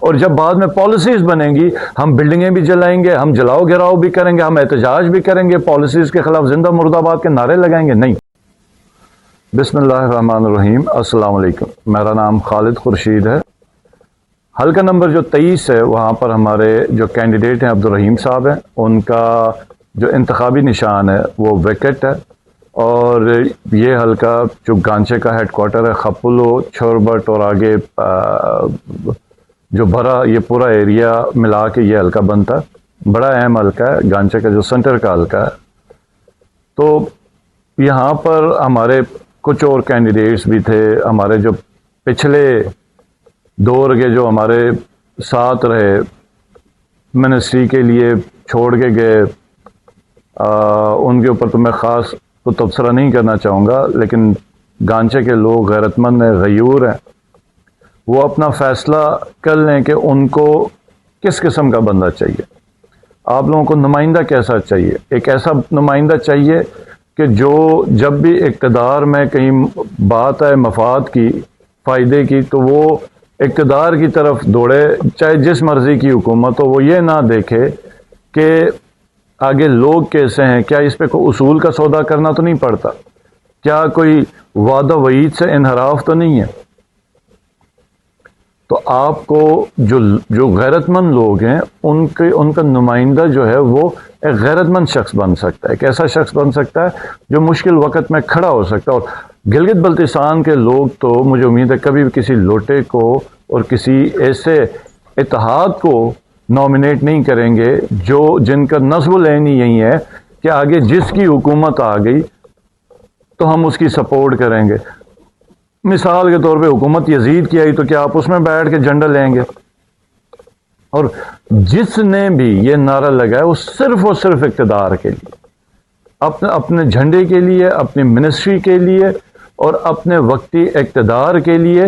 اور جب بعد میں پالیسیز بنیں گی ہم بلڈنگیں بھی جلائیں گے، ہم جلاؤ گھراؤ بھی کریں گے، ہم احتجاج بھی کریں گے، پالیسیز کے خلاف زندہ مرد آباد کے نعرے لگائیں گے؟ نہیں۔ بسم اللہ الرحمن الرحیم۔ السلام علیکم، میرا نام خالد خورشید ہے۔ حلقہ نمبر جو 23 ہے وہاں پر ہمارے جو کینڈیڈیٹ ہیں عبدالرحیم صاحب ہیں، ان کا جو انتخابی نشان ہے وہ وکٹ ہے، اور یہ حلقہ جو گانچے کا ہیڈ کوارٹر ہے خپلو، چھوربٹ اور آگے جو بھرا یہ پورا ایریا ملا کے یہ حلقہ بنتا ہے، بڑا اہم حلقہ ہے، گانچے کا جو سنٹر کا حلقہ ہے۔ تو یہاں پر ہمارے کچھ اور کینڈیڈیٹس بھی تھے، ہمارے جو پچھلے دور کے جو ہمارے ساتھ رہے، منسٹری کے لیے چھوڑ کے گئے، ان کے اوپر تو میں خاص تو تبصرہ نہیں کرنا چاہوں گا، لیکن گانچے کے لوگ غیرت مند ہیں، غیور ہیں، وہ اپنا فیصلہ کر لیں کہ ان کو کس قسم کا بندہ چاہیے۔ آپ لوگوں کو نمائندہ کیسا چاہیے؟ ایک ایسا نمائندہ چاہیے کہ جو جب بھی اقتدار میں کہیں بات آئے مفاد کی، فائدے کی، تو وہ اقتدار کی طرف دوڑے، چاہے جس مرضی کی حکومت ہو۔ وہ یہ نہ دیکھے کہ آگے لوگ کیسے ہیں، کیا اس پہ کوئی اصول کا سودا کرنا تو نہیں پڑتا، کیا کوئی وعدہ وعید سے انحراف تو نہیں ہے۔ تو آپ کو جو غیرت مند لوگ ہیں ان کا نمائندہ جو ہے وہ ایک غیرت مند شخص بن سکتا ہے، ایک ایسا شخص بن سکتا ہے جو مشکل وقت میں کھڑا ہو سکتا ہے۔ اور گلگت بلتستان کے لوگ تو مجھے امید ہے کبھی بھی کسی لوٹے کو اور کسی ایسے اتحاد کو نامینیٹ نہیں کریں گے جن کا نصب العین ہی یہی ہے کہ آگے جس کی حکومت آ گئی تو ہم اس کی سپورٹ کریں گے۔ مثال کے طور پہ حکومت یزید کی آئی تو کیا آپ اس میں بیٹھ کے جھنڈا لیں گے؟ اور جس نے بھی یہ نعرہ لگایا وہ صرف اور صرف اقتدار کے لیے، اپنے جھنڈے کے لیے، اپنی منسٹری کے لیے اور اپنے وقتی اقتدار کے لیے۔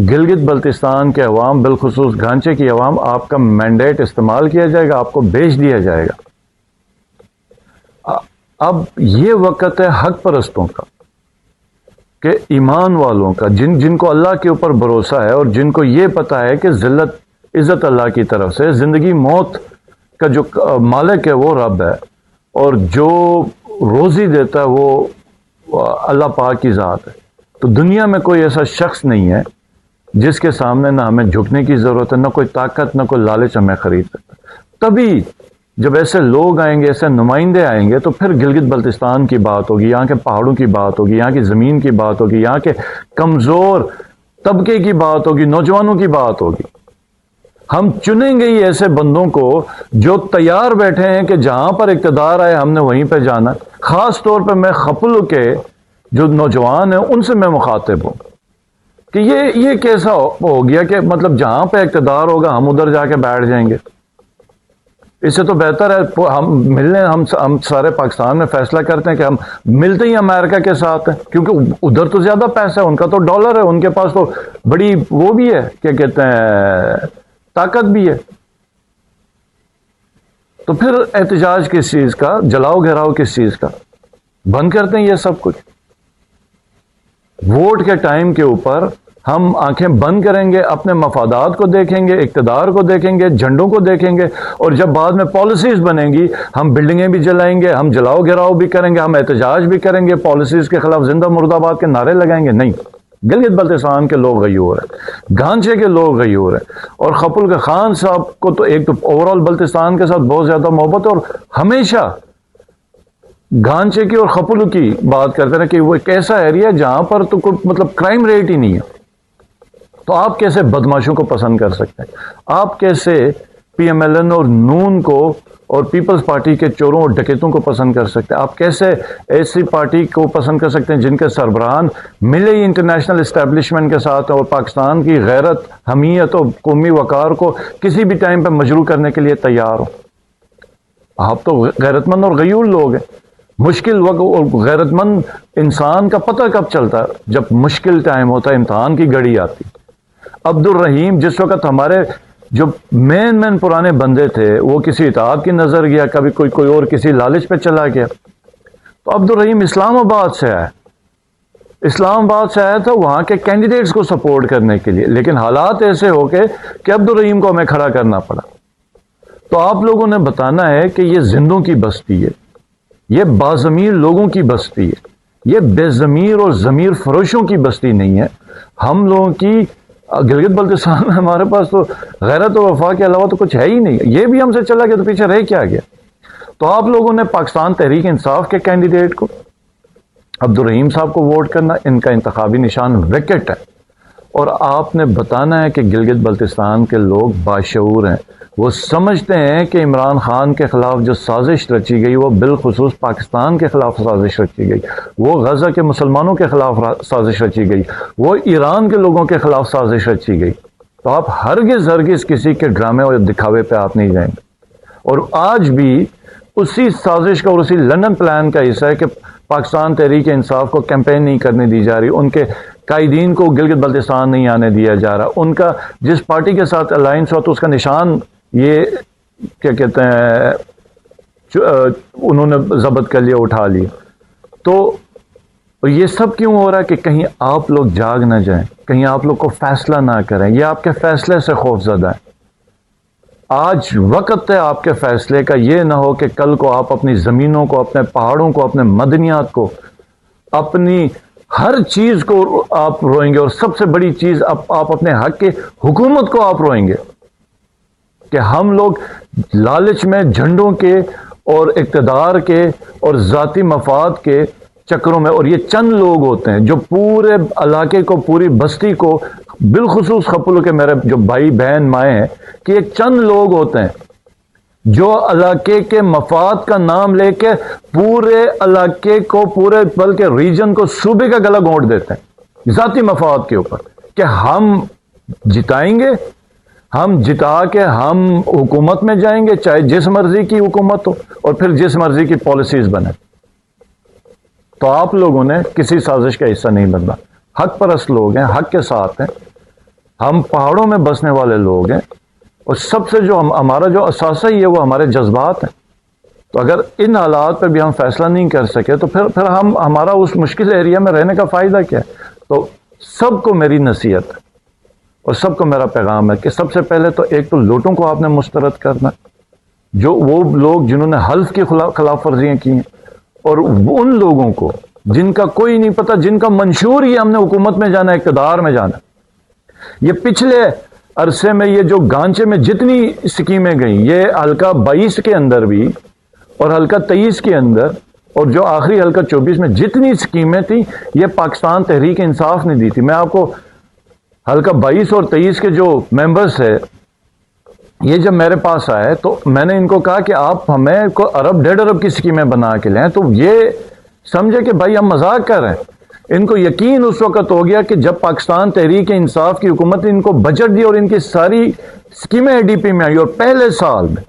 گلگت بلتستان کے عوام، بالخصوص گانچے کی عوام، آپ کا مینڈیٹ استعمال کیا جائے گا، آپ کو بیچ دیا جائے گا۔ اب یہ وقت ہے حق پرستوں کا، کہ ایمان والوں کا، جن کو اللہ کے اوپر بھروسہ ہے اور جن کو یہ پتہ ہے کہ ذلت عزت اللہ کی طرف سے، زندگی موت کا جو مالک ہے وہ رب ہے، اور جو روزی دیتا ہے وہ اللہ پاک کی ذات ہے۔ تو دنیا میں کوئی ایسا شخص نہیں ہے جس کے سامنے نہ ہمیں جھکنے کی ضرورت ہے، نہ کوئی طاقت، نہ کوئی لالچ ہمیں خرید سکتا۔ تبھی جب ایسے لوگ آئیں گے، ایسے نمائندے آئیں گے، تو پھر گلگت بلتستان کی بات ہوگی، یہاں کے پہاڑوں کی بات ہوگی، یہاں کی زمین کی بات ہوگی، یہاں کے کمزور طبقے کی بات ہوگی، نوجوانوں کی بات ہوگی۔ ہم چنیں گے ہی ایسے بندوں کو جو تیار بیٹھے ہیں کہ جہاں پر اقتدار آئے ہم نے وہیں پہ جانا۔ خاص طور پہ میں خپلو کے جو نوجوان ہیں ان سے میں مخاطب ہوں کہ یہ کیسا ہو گیا کہ مطلب جہاں پہ اقتدار ہوگا ہم ادھر جا کے بیٹھ جائیں گے۔ اس سے تو بہتر ہے ہم سارے پاکستان میں فیصلہ کرتے ہیں کہ ہم ملتے ہی امریکہ کے ساتھ ہیں، کیونکہ ادھر تو زیادہ پیسہ ہے، ان کا تو ڈالر ہے، ان کے پاس تو بڑی وہ بھی ہے، کیا کہتے ہیں، طاقت بھی ہے۔ تو پھر احتجاج کس چیز کا، جلاؤ گھراؤ کس چیز کا؟ بند کرتے ہیں یہ سب کچھ۔ ووٹ کے ٹائم کے اوپر ہم آنکھیں بند کریں گے، اپنے مفادات کو دیکھیں گے، اقتدار کو دیکھیں گے، جھنڈوں کو دیکھیں گے، اور جب بعد میں پالیسیز بنیں گی ہم بلڈنگیں بھی جلائیں گے، ہم جلاؤ گھراؤ بھی کریں گے، ہم احتجاج بھی کریں گے، پالیسیز کے خلاف زندہ مرد آباد کے نعرے لگائیں گے؟ نہیں۔ گلگت بلتستان کے لوگ غیور ہیں، گانچے کے لوگ غیور ہیں، اور خپل کے خان صاحب کو تو ایک تو اوور آل بلتستان کے ساتھ بہت زیادہ محبت، اور ہمیشہ گانچے کی اور خپلو کی بات کرتے ہیں کہ وہ ایک ایسا ایریا ہے جہاں پر تو کوئی مطلب کرائم ریٹ ہی نہیں ہے۔ تو آپ کیسے بدماشوں کو پسند کر سکتے ہیں؟ آپ کیسے پی ایم ایل این اور نون کو اور پیپلز پارٹی کے چوروں اور ڈکیتوں کو پسند کر سکتے ہیں؟ آپ کیسے ایسی پارٹی کو پسند کر سکتے ہیں جن کے سربراہان ملے ہی انٹرنیشنل اسٹیبلشمنٹ کے ساتھ اور پاکستان کی غیرت، حمیت اور قومی وقار کو کسی بھی ٹائم پہ مجروح کرنے کے لیے تیار ہو؟ آپ تو غیرت مند اور غیور لوگ ہیں۔ مشکل وقت اور غیرت مند انسان کا پتہ کب چلتا ہے؟ جب مشکل ٹائم ہوتا ہے، امتحان کی گھڑی آتی۔ عبدالرحیم جس وقت ہمارے جو مین پرانے بندے تھے وہ کسی اطاعت کی نظر گیا، کبھی کوئی اور کسی لالچ پہ چلا گیا، تو عبدالرحیم اسلام آباد سے آئے، اسلام آباد سے آیا تھا وہاں کے کینڈیڈیٹس کو سپورٹ کرنے کے لیے، لیکن حالات ایسے ہو کے کہ عبدالرحیم کو ہمیں کھڑا کرنا پڑا۔ تو آپ لوگوں نے بتانا ہے کہ یہ زندوں کی بستی ہے، یہ باضمیر لوگوں کی بستی ہے، یہ بے ضمیر اور ضمیر فروشوں کی بستی نہیں ہے۔ ہم لوگوں کی گلگت بلتستان میں ہمارے پاس تو غیرت و وفا کے علاوہ تو کچھ ہے ہی نہیں، یہ بھی ہم سے چلا گیا تو پیچھے رہ کیا گیا؟ تو آپ لوگوں نے پاکستان تحریک انصاف کے کینڈیڈیٹ کو، عبدالرحیم صاحب کو ووٹ کرنا، ان کا انتخابی نشان وکٹ ہے، اور آپ نے بتانا ہے کہ گلگت بلتستان کے لوگ باشعور ہیں، وہ سمجھتے ہیں کہ عمران خان کے خلاف جو سازش رچی گئی وہ بالخصوص پاکستان کے خلاف سازش رچی گئی، وہ غزہ کے مسلمانوں کے خلاف سازش رچی گئی، وہ ایران کے لوگوں کے خلاف سازش رچی گئی۔ تو آپ ہرگز کسی کے ڈرامے اور دکھاوے پہ آپ نہیں جائیں گے، اور آج بھی اسی سازش کا اور اسی لندن پلان کا حصہ ہے کہ پاکستان تحریک انصاف کو کیمپین نہیں کرنے دی جا رہی، ان کے قائدین کو گلگت بلتستان نہیں آنے دیا جا رہا، ان کا جس پارٹی کے ساتھ الائنس ہوا تو اس کا نشان یہ کیا کہتے ہیں انہوں نے ضبط کر لیا، اٹھا لیا۔ تو یہ سب کیوں ہو رہا ہے کہ کہیں آپ لوگ جاگ نہ جائیں، کہیں آپ لوگ کو فیصلہ نہ کریں، یہ آپ کے فیصلے سے خوف زدہ ہے۔ آج وقت ہے آپ کے فیصلے کا، یہ نہ ہو کہ کل کو آپ اپنی زمینوں کو، اپنے پہاڑوں کو، اپنے مدنیات کو، اپنی ہر چیز کو آپ روئیں گے، اور سب سے بڑی چیز آپ اپنے حق کی حکومت کو آپ روئیں گے کہ ہم لوگ لالچ میں جھنڈوں کے اور اقتدار کے اور ذاتی مفاد کے چکروں میں، اور یہ چند لوگ ہوتے ہیں جو پورے علاقے کو، پوری بستی کو، بالخصوص خپلو کے میرے جو بھائی بہن مائیں ہیں، کہ ایک چند لوگ ہوتے ہیں جو علاقے کے مفاد کا نام لے کے پورے علاقے کو، پورے بلکہ ریجن کو، صوبے کا گلا گھونٹ دیتے ہیں ذاتی مفاد کے اوپر، کہ ہم جتائیں گے، ہم جتا کے ہم حکومت میں جائیں گے، چاہے جس مرضی کی حکومت ہو اور پھر جس مرضی کی پالیسیز بنے۔ تو آپ لوگوں نے کسی سازش کا حصہ نہیں بننا، حق پرست لوگ ہیں، حق کے ساتھ ہیں، ہم پہاڑوں میں بسنے والے لوگ ہیں، اور سب سے جو ہمارا جو اثاثہ ہی ہے وہ ہمارے جذبات ہیں۔ تو اگر ان حالات پہ بھی ہم فیصلہ نہیں کر سکے تو پھر ہمارا اس مشکل ایریا میں رہنے کا فائدہ کیا ہے؟ تو سب کو میری نصیحت ہے اور سب کو میرا پیغام ہے کہ سب سے پہلے تو ایک تو لوٹوں کو آپ نے مسترد کرنا، جو وہ لوگ جنہوں نے حلف کی خلاف ورزیاں کی ہیں، اور ان لوگوں کو جن کا کوئی نہیں پتہ، جن کا منشور ہی ہم نے حکومت میں جانا، اقتدار میں جانا۔ یہ پچھلے عرصے میں یہ جو گانچے میں جتنی سکیمیں گئیں، یہ حلقہ 22 کے اندر بھی اور حلقہ 23 کے اندر اور جو آخری حلقہ 24 میں جتنی سکیمیں تھیں، یہ پاکستان تحریک انصاف نے دی تھی۔ میں آپ کو حلقہ 22 اور 23 کے جو ممبرز ہیں، یہ جب میرے پاس آئے تو میں نے ان کو کہا کہ آپ ہمیں کو ارب 1.5 ارب کی سکیمیں بنا کے لیں، تو یہ سمجھے کہ بھائی ہم مذاق کر رہے ہیں۔ ان کو یقین اس وقت ہو گیا کہ جب پاکستان تحریک انصاف کی حکومت نے ان کو بجٹ دی اور ان کی ساری سکیمیں اے ڈی پی میں آئی، اور پہلے سال میں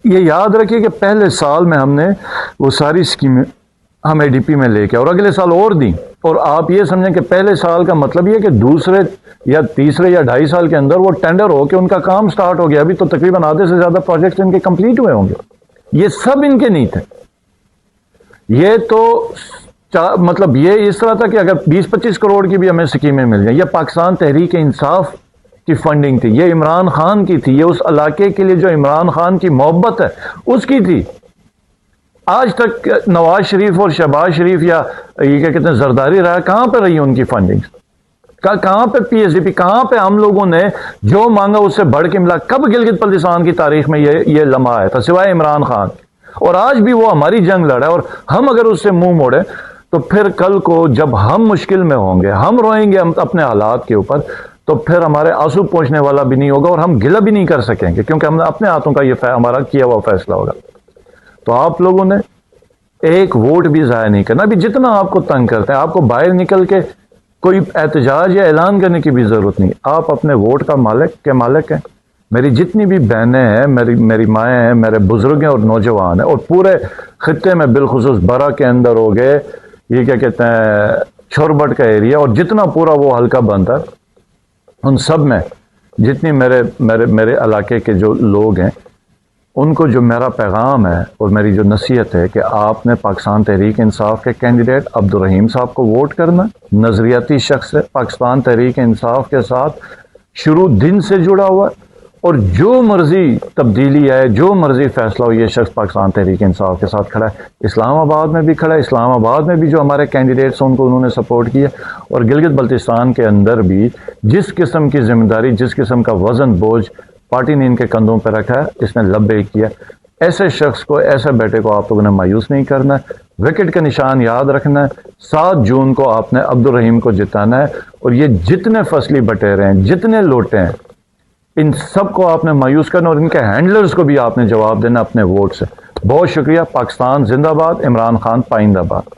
یہ یاد رکھیے کہ پہلے سال میں ہم نے وہ ساری سکیمیں ہم اے ڈی پی میں لے کے اور اگلے سال اور دیں، اور آپ یہ سمجھیں کہ پہلے سال کا مطلب یہ کہ دوسرے یا تیسرے یا 2.5 سال کے اندر وہ ٹینڈر ہو کے ان کا کام سٹارٹ ہو گیا۔ ابھی تو تقریباً آدھے سے زیادہ پروجیکٹس ان کے کمپلیٹ ہوئے ہوں گے۔ یہ سب ان کے نہیں تھے، یہ تو مطلب یہ اس طرح تھا کہ اگر 20-25 کروڑ کی بھی ہمیں سکیمیں مل جائیں، یہ پاکستان تحریک انصاف کی فنڈنگ تھی، یہ عمران خان کی تھی، یہ اس علاقے کے لیے جو عمران خان کی محبت ہے اس کی تھی۔ آج تک نواز شریف اور شہباز شریف یا یہ کیا کہتے ہیں زرداری رہا، کہاں پہ رہی ان کی فنڈنگ؟ کہاں پہ پی ایس ڈی پی؟ کہاں پہ ہم لوگوں نے جو مانگا اس سے بڑھ کے ملا؟ کب گلگت بلتستان کی تاریخ میں یہ لمحہ آیا تھا سوائے عمران خان؟ اور آج بھی وہ ہماری جنگ لڑا ہے، اور ہم اگر اس سے منہ موڑے تو پھر کل کو جب ہم مشکل میں ہوں گے، ہم روئیں گے اپنے حالات کے اوپر، تو پھر ہمارے آنسو پوچھنے والا بھی نہیں ہوگا اور ہم گلہ بھی نہیں کر سکیں گے، کیونکہ ہم نے اپنے ہاتھوں کا یہ ہمارا کیا ہوا فیصلہ ہوگا۔ تو آپ لوگوں نے ایک ووٹ بھی ضائع نہیں کرنا۔ ابھی جتنا آپ کو تنگ کرتے ہیں، آپ کو باہر نکل کے کوئی احتجاج یا اعلان کرنے کی بھی ضرورت نہیں، آپ اپنے ووٹ کا مالک ہیں۔ میری جتنی بھی بہنیں ہیں، میری مائیں ہیں، میرے بزرگ ہیں اور نوجوان ہیں، اور پورے خطے میں بالخصوص برا کے اندر ہو گئے یہ کیا کہتے ہیں چھوربٹ کا ایریا، اور جتنا پورا وہ حلقہ بنتا ہے، ان سب میں جتنی میرے علاقے کے جو لوگ ہیں، ان کو جو میرا پیغام ہے اور میری جو نصیحت ہے کہ آپ نے پاکستان تحریک انصاف کے کینڈیڈیٹ عبدالرحیم صاحب کو ووٹ کرنا. نظریاتی شخص ہے, پاکستان تحریک انصاف کے ساتھ شروع دن سے جڑا ہوا ہے, اور جو مرضی تبدیلی ہے, جو مرضی فیصلہ ہو, یہ شخص پاکستان تحریک انصاف کے ساتھ کھڑا ہے. اسلام آباد میں بھی کھڑا ہے, اسلام آباد میں بھی جو ہمارے کینڈیڈیٹس ہیں ان کو انہوں نے سپورٹ کیا, اور گلگت بلتستان کے اندر بھی جس قسم کی ذمہ داری, جس قسم کا وزن بوجھ پارٹی نے ان کے کندھوں پہ رکھا ہے, اس نے لبیک کیا. ایسے شخص کو, ایسے بیٹے کو آپ لوگوں نے مایوس نہیں کرنا ہے. وکٹ کا نشان یاد رکھنا ہے. 7 جون کو آپ نے عبدالرحیم کو جتانا ہے, اور یہ جتنے فصلی بٹیرے ہیں, جتنے لوٹے ہیں, ان سب کو آپ نے مایوس کرنا, اور ان کے ہینڈلرز کو بھی آپ نے جواب دینا اپنے ووٹ سے. بہت شکریہ. پاکستان زندہ باد. عمران خان پائندہ باد.